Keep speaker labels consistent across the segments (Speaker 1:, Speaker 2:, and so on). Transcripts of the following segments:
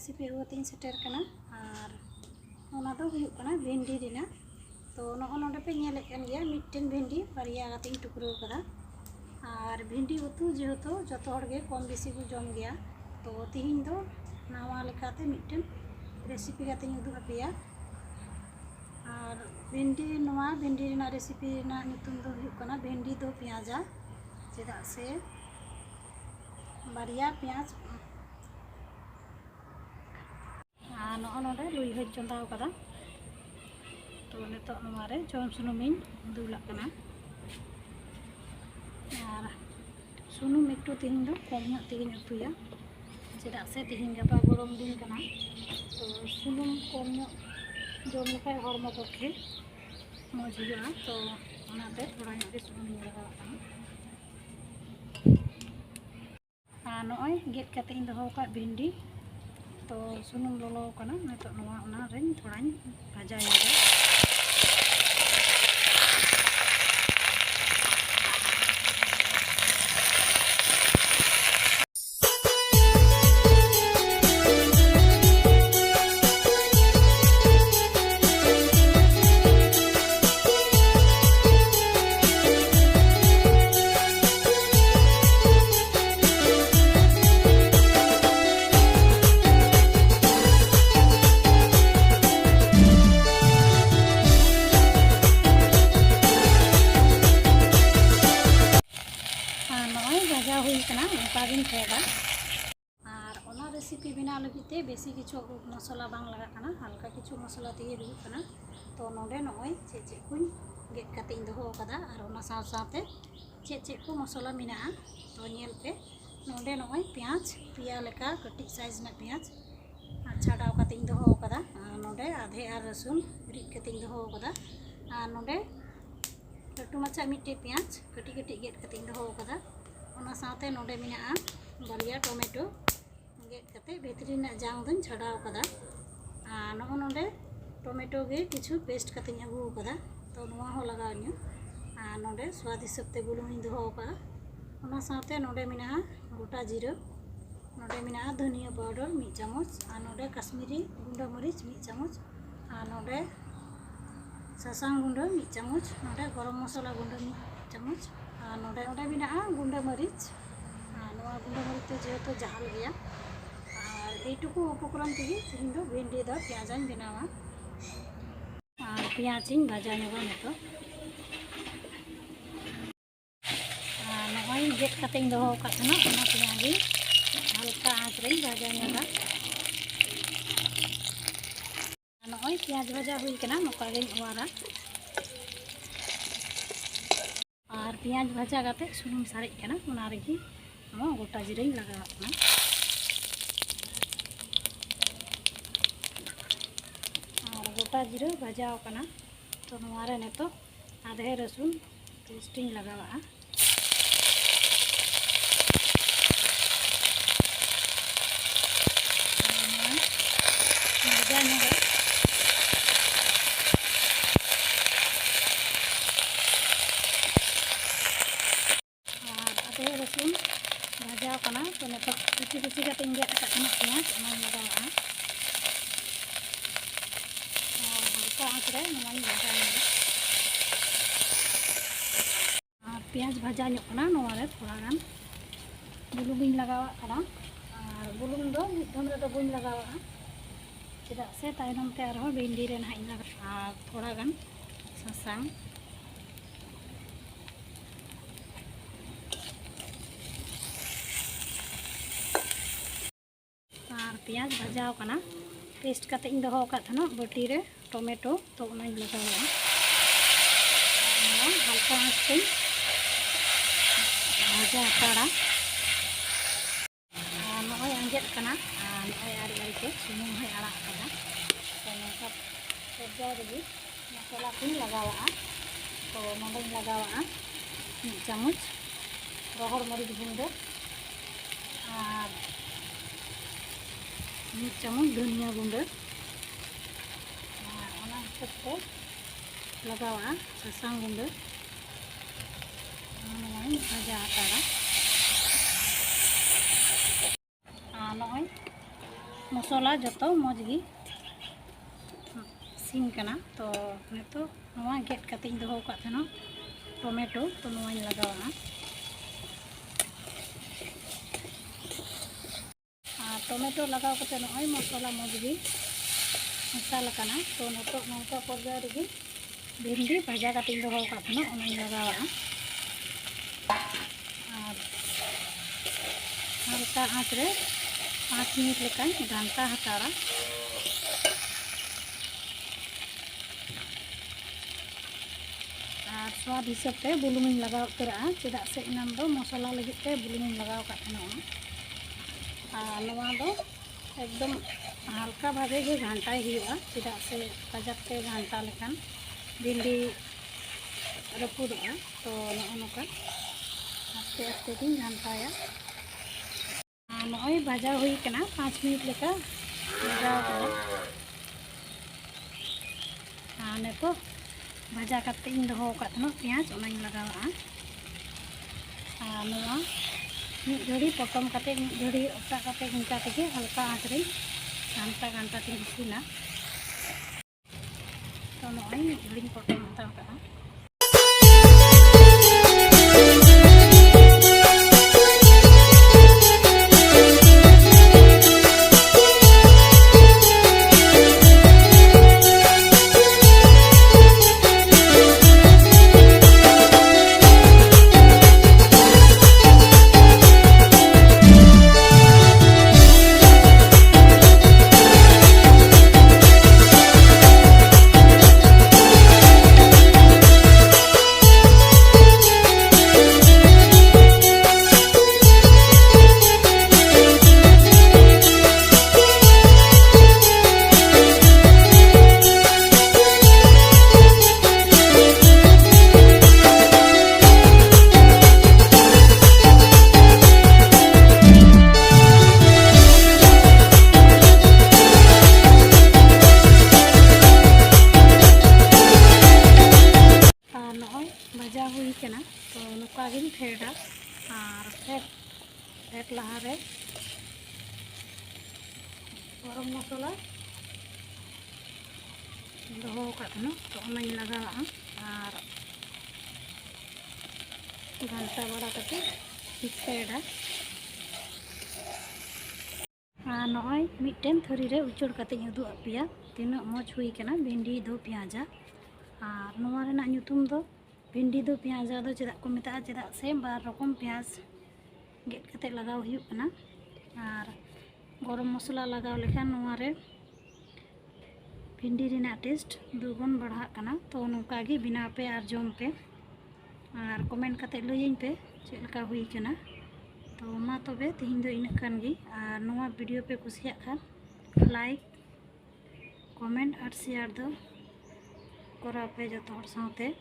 Speaker 1: Recipe हुआतीन shutter कना और ओना दो हुयुग कना भेंडी रिना तो नगो नोडे पे नेले कन गया मिट्टन भेंडी बारिया गातीन टुकरो कदा और भेंडी उतु जेहेतु जतो हड़गे कम बेसी को जम गया तो तिहिन दो नावा लेकाते मिट्टन रेसिपी गातीन उदुग आपेया और भेंडी नवा भेंडी रिना रेसिपी रिना नितुम दो हुयुग कना भेंडी दो पियाजा चेदा से बारिया पियाज नगो नोडे लुई हज चंदाव कदा तो नितो नवारे जम सुनुमिन दुलाग कना और सुनुम एकटू तिहिन दो कम ᱧᱚᱜ तेगिन उतुया चेदा से तिहिन गापा गरम दिन कना तो सुनुम कम ᱧᱚᱜ जम लेखाय हरमो पक्षे मज हुआ तो ओनाते थोड़ा ᱧᱚᱜ गे सुनुम लगाव कना नॉय गेट काते इन दोहो का भिंडी तो सुनुम लोलो कना नितो नवा ओना रेन थोड़ाñ भाजायेगा और ओना रेसिपी बना लगे बेसी किछु मसला बांग लगा कना हल्का किछु मसला तेगे हुयुग कना तो नोडे नॉय चेक को गेट काते इन दोहो कदा और ओना साव साथे चेक को मसला मेना तो नेल पे नोडे नॉय पियाज पिया लेका कटी साइज ना पियाज छाड़ाव काते इन दोहो कदा नोडे आधे और रसुन रिद काते इन दोहो कदा और नोडे लटू माछा मिट्टे पियाज कटी कटी गेट काते इन दोहो कदा ओना साथे नोडे मेना बारिया टमेटो गेट काते भेतरी ना जांग दुन छाड़ाव कदा नगो नोडे टमेटो गे किछु पेस्ट काते अगू कदा तो नोवा हो लगावनी नोडे स्वाद हिसाब ते बुलुंग इन दोहो का ओना साथे नोडे मेना गोटा जीरा नोडे मेना धनिया पाउडर 1 चामच और नोडे कश्मीरी गुंडा मरीच 1 चामच और नोडे सासांग गुंडा 1 चामच नोडे गरम मसला गुंडा 1 चामच और नोडे नोडे मेना गुंडा मरीच नोवा गुंडा मरीच तो जेहेतु जाल गया और एटुकु उपकरण तेगे तिहिन दो भेंडी दा पियाजाñ बनावा और पियाजिñ भाजा नेबा नितो नॉय गेट काते इन दोहो का थना ओना पियाजी हल्का आंच रे भाजा नेबा नॉय पियाज भाजा हुई कना नोका गे ओवारा और पियाज भाजा काते सुनुम सारेज कना ओना रेगी गोटा जीरा लगावा कना और गोटा जीरा भाजाव कना तो नोवारे नेतो आधे रसुन पेस्टिंग लगावा भाजा नेगा आधे रसुन भाजाव कना तो नेतो कुची कुची काते गेट कातना पियाज ओना लगावा हल्का आंच रे नोवाñ भाजा नेगा और पियाज भाजा ᱧᱚᱜ कना नोवारे थोड़ा गान बुलुंग ᱤᱧ लगावा कना और बुलुंग दो मिद धम रे दो बइन लगावा चेदा से तायनम ते आरो भिंडी रे नाइ लगा और थोड़ा गान सासांग और पियाज भाजाव कना पेस्ट काते इन दोहो का थना बटी रे टमेटो तो ओना लगावा हल्का आंच पे भाजा काड़ा नॉय आंजेद कना नॉय आरी आरी के सुनुम है आड़ा कना तो नोका पर्याय रेगी मसला को लगावा तो नोडे लगावा 1 चामच रोहड़ मरीच गुंडा और 1 चामच धनिया गुंडा ओना हिसाब ते लगावा सासांग गुंडा भाजा काड़ा नॉय मसला जो मौज गी इसिन कना। तो नितो नवा गेट कतें दो का टोमेटो तो नवाई लगावा। टोमेटो लगाव कते नय मसला मौज गी मसाला कना। तो नितो नौका पर्याय रेगी भिंडी भाजा कतें दो का लगावा। और हल्का आँच रे 5 मिनट लेकान घंटा हताड़ा। और स्वाद हिसाब से बुलुंग लगाव उतरा चेदा से इनाम दो मसला लगित ते बुलुंग लगाव एकदम हल्का भावे गे घंटाई हुआ चेदा से कजक ते घंटा लेकान भिंडी रपुदा। तो नौका आस्ते आस्ते दिन घंटाया। नॉय भाजा हुई कना 5 मिनट लेका भाजा कना। नितो भाजा करते इन दो पेंयाज ओनाई लगावा। मिड घड़ी पटम करते मिड घड़ी ओटा करते इनका तेगे हल्का आँच रे घंटा घंटा तीन इसिना। तो नॉय मिड घड़ी पटम हताव कना। भाजा हुई कना। तो नुका गिन फेड़ा और फेट लहा रे गरम मसला दो का तो ओनाई लगावा। और घंटा बड़ा करके फेड़ा। और नॉय मिट्टन थरी रे उचड़ करते उदू आपेया तीना मौज हुई कना भिंडी दो पेंयाजा। और नोवा रेना ᱧᱩᱛᱩᱢ दो भिंडी दो पेंयाजा दो चेदा को मेता चेदा से बार रकम पेंयाज गेट कते लगाव हुई कना। और गरम मसला लगाव लेखान नोवा रे भिंडी रेना टेस्ट दुगुन बढ़ा कना। तो नोका गे बिना पे और जम पे और कमेंट कते लइयिन पे चेद लका हुई कना। तो मा तबे तेहिं दो इना खान गी। और नोवा वीडियो पे कुसिया खान लाइक कमेंट और शेयर दो करा पे जो हर साथे।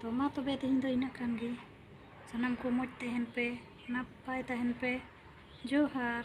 Speaker 1: तो मा तबे तेहिं दो इना खान गी सानाम को मौज तहन पे नापाय तहन पे जोहार।